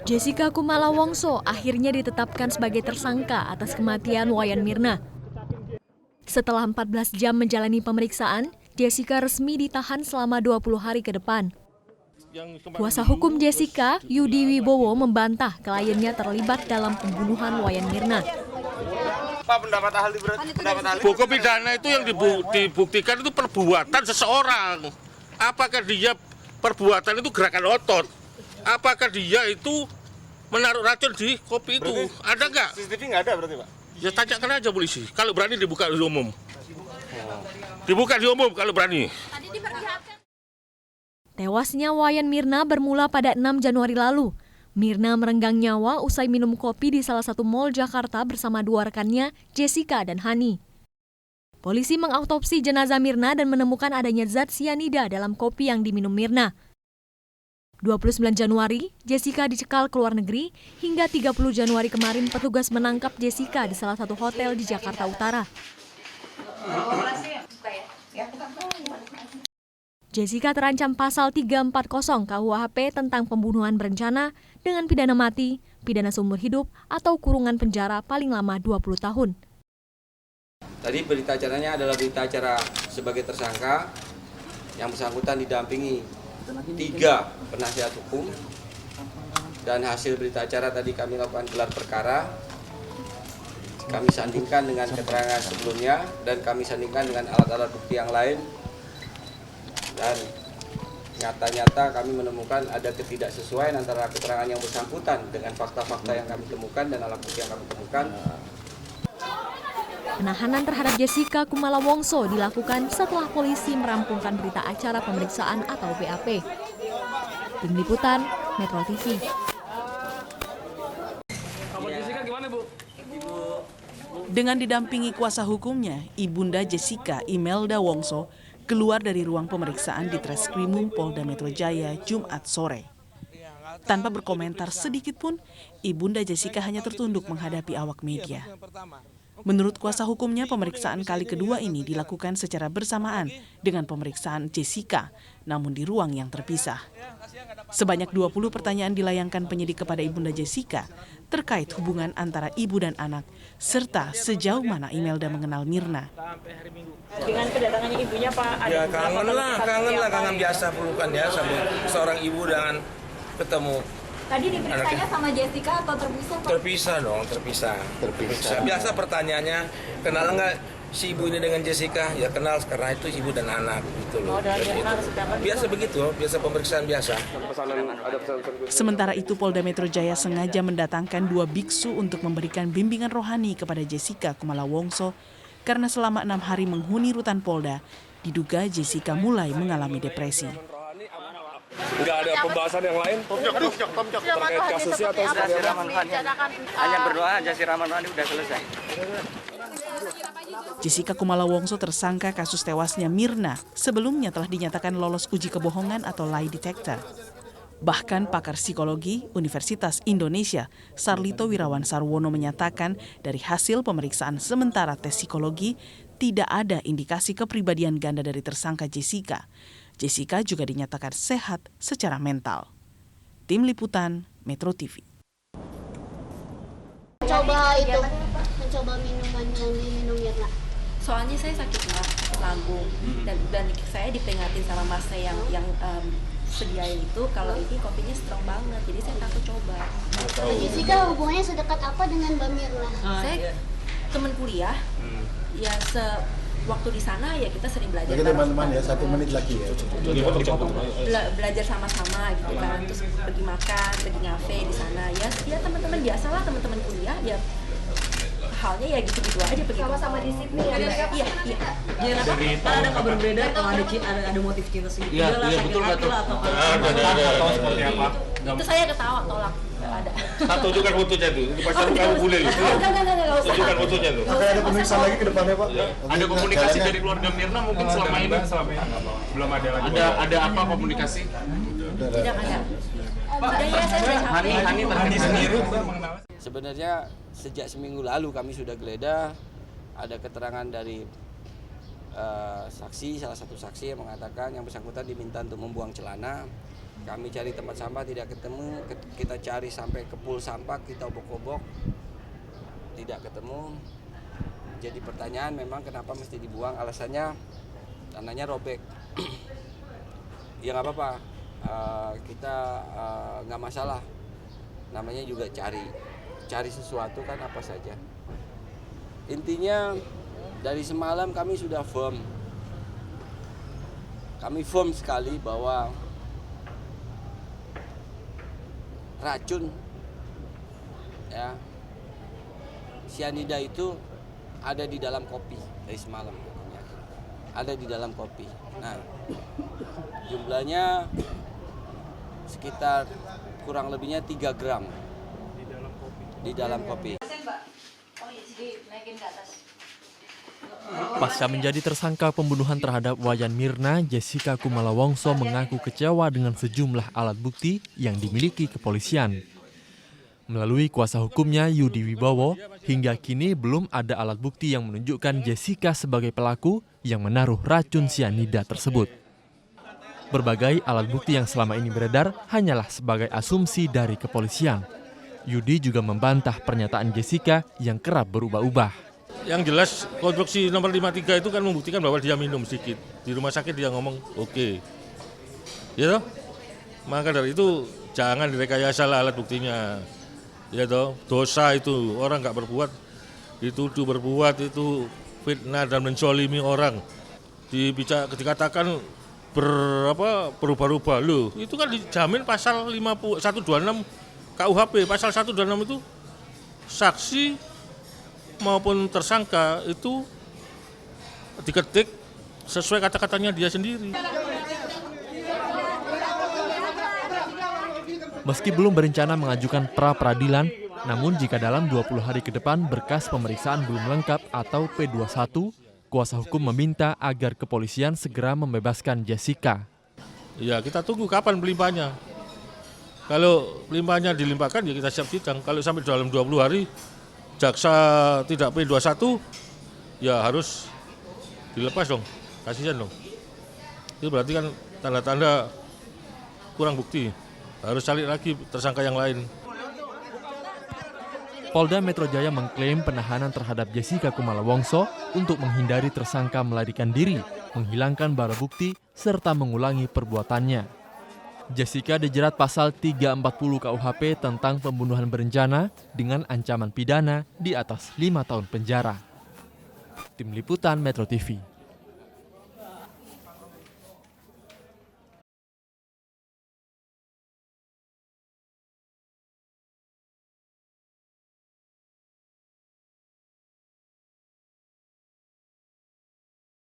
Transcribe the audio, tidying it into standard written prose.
Jessica Kumala Wongso akhirnya ditetapkan sebagai tersangka atas kematian Wayan Mirna. Setelah 14 jam menjalani pemeriksaan, Jessica resmi ditahan selama 20 hari ke depan. Kuasa hukum Jessica, Yudi Wibowo, membantah kliennya terlibat dalam pembunuhan Wayan Mirna. Pak, pendapat ahli hukum pidana itu yang dibuktikan itu perbuatan seseorang. Apakah dia perbuatan itu gerakan otot? Apakah dia itu menaruh racun di kopi itu? Berarti ada nggak? CCTV nggak ada berarti, Pak? Ya tanyakan aja polisi. Kalau berani dibuka di umum. Dibuka di umum kalau berani. Tewasnya Wayan Mirna bermula pada 6 Januari lalu. Mirna merenggang nyawa usai minum kopi di salah satu mal Jakarta bersama dua rekannya, Jessica dan Hani. Polisi mengautopsi jenazah Mirna dan menemukan adanya zat sianida dalam kopi yang diminum Mirna. 29 Januari, Jessica dicekal ke luar negeri, hingga 30 Januari kemarin petugas menangkap Jessica di salah satu hotel di Jakarta Utara. Jessica terancam pasal 340 KUHP tentang pembunuhan berencana dengan pidana mati, pidana seumur hidup, atau kurungan penjara paling lama 20 tahun. Tadi berita acaranya adalah berita acara sebagai tersangka yang bersangkutan didampingi 3 penasihat hukum, dan hasil berita acara tadi kami lakukan gelar perkara, kami sandingkan dengan keterangan sebelumnya dan kami sandingkan dengan alat-alat bukti yang lain, dan nyata-nyata kami menemukan ada ketidaksesuaian antara keterangan yang bersangkutan dengan fakta-fakta yang kami temukan dan alat bukti yang kami temukan. Penahanan terhadap Jessica Kumala Wongso dilakukan setelah polisi merampungkan berita acara pemeriksaan atau BAP. Tim Liputan, Metro TV. Dengan didampingi kuasa hukumnya, Ibunda Jessica Imelda Wongso keluar dari ruang pemeriksaan di Treskrimum Polda Metro Jaya Jumat sore. Tanpa berkomentar sedikit pun, Ibunda Jessica hanya tertunduk menghadapi awak media. Menurut kuasa hukumnya, pemeriksaan kali kedua ini dilakukan secara bersamaan dengan pemeriksaan Jessica, namun di ruang yang terpisah. Sebanyak 20 pertanyaan dilayangkan penyidik kepada Ibunda Jessica terkait hubungan antara ibu dan anak, serta sejauh mana Imelda mengenal Mirna. Dengan kedatangannya ibunya, Pak, ada kangen biasa pelukan ya sama seorang ibu dengan ketemu. Tadi diperiksanya sama Jessica atau terpisah, Pak? Terpisah dong, terpisah. Biasa pertanyaannya, kenal nggak si ibu ini dengan Jessica? Ya kenal, karena itu ibu dan anak gitu loh. Biasa begitu, biasa pemeriksaan biasa. Sementara itu, Polda Metro Jaya sengaja mendatangkan 2 biksu untuk memberikan bimbingan rohani kepada Jessica Kumala Wongso karena selama 6 hari menghuni rutan Polda, diduga Jessica mulai mengalami depresi. Nggak ada pembahasan yang lain terkait kasusnya atau seperti apa? Hanya berdoa aja si Rahman Rohani udah selesai. Jessica Kumala Wongso tersangka kasus tewasnya Mirna sebelumnya telah dinyatakan lolos uji kebohongan atau lie detector. Bahkan pakar psikologi Universitas Indonesia, Sarlito Wirawan Sarwono, menyatakan dari hasil pemeriksaan sementara tes psikologi tidak ada indikasi kepribadian ganda dari tersangka Jessica. Jessica juga dinyatakan sehat secara mental. Tim Liputan, Metro TV. Mencoba minuman yang diminum Mirna. Soalnya saya sakit lambung dan saya diperingatin sama masnya yang sediain itu kalau ini kopinya strong banget, jadi saya takut coba. Jessica hubungannya sedekat apa dengan Mbak Mirna? Saya teman kuliah, ya waktu di sana ya kita sering belajar. Jadi teman-teman ya, 1 menit lagi ya. Belajar sama-sama gitu kan, terus pergi makan, pergi ngafe di sana. Ya teman-teman biasalah, teman-teman kuliah ya. Halnya ya gitu-gitu aja, pergi sama-sama disiplin ya. Iya. Ya, kan ada kabar beredar kalau ada motif cinta segitiga lah, betul. atau seperti apa. Itu saya ketawa, tolak. Nggak ada. Tunjukkan fotonya tuh, itu pasal kamu boleh itu. Tunjukkan fotonya tuh. Ada pemeriksaan lagi ke depannya, Pak? Ada komunikasi dari keluarga Mirna mungkin selama ini? Belum ada lagi. Ada apa komunikasi? Tidak ada. Sudah saya sudah capek. Hani sendiri Sebenarnya sejak seminggu lalu kami sudah geledah, ada keterangan dari salah satu saksi yang mengatakan yang bersangkutan diminta untuk membuang celana. Kami cari tempat sampah tidak ketemu, kita cari sampai ke pool sampah, kita obok-obok, tidak ketemu. Jadi pertanyaan memang kenapa mesti dibuang, alasannya tanahnya robek. Ya nggak apa-apa, kita nggak masalah, namanya juga cari sesuatu kan apa saja. Intinya dari semalam kami sudah firm sekali bahwa racun ya sianida itu ada di dalam kopi dari semalam, ada di dalam kopi. Nah, jumlahnya sekitar kurang lebihnya 3 gram di dalam kopi. Pasca menjadi tersangka pembunuhan terhadap Wayan Mirna, Jessica Kumala Wongso mengaku kecewa dengan sejumlah alat bukti yang dimiliki kepolisian. Melalui kuasa hukumnya Yudi Wibowo, hingga kini belum ada alat bukti yang menunjukkan Jessica sebagai pelaku yang menaruh racun sianida tersebut. Berbagai alat bukti yang selama ini beredar hanyalah sebagai asumsi dari kepolisian. Yudi juga membantah pernyataan Jessica yang kerap berubah-ubah. Yang jelas konstruksi nomor 53 itu kan membuktikan bahwa dia minum sedikit. Di rumah sakit dia ngomong oke. Ya toh? Maka dari itu jangan direkayasa alat buktinya. Ya toh, dosa itu orang nggak berbuat, dituduh berbuat itu fitnah dan menzolimi orang. Dikatakan berubah-ubah loh. Itu kan dijamin pasal 126 KUHP. Pasal 126 itu saksi maupun tersangka itu diketik sesuai kata-katanya dia sendiri. Meski belum berencana mengajukan pra-peradilan, namun jika dalam 20 hari ke depan berkas pemeriksaan belum lengkap atau P21, kuasa hukum meminta agar kepolisian segera membebaskan Jessica. Ya, kita tunggu kapan pelimpahannya. Kalau pelimpahannya dilimpahkan ya kita siap sidang. Kalau sampai dalam 20 hari jaksa tidak P21, ya harus dilepas dong, kasihan dong. Itu berarti kan tanda-tanda kurang bukti, harus cari lagi tersangka yang lain. Polda Metro Jaya mengklaim penahanan terhadap Jessica Kumala Wongso untuk menghindari tersangka melarikan diri, menghilangkan barang bukti, serta mengulangi perbuatannya. Jessica dijerat pasal 340 KUHP tentang pembunuhan berencana dengan ancaman pidana di atas 5 tahun penjara. Tim Liputan Metro TV.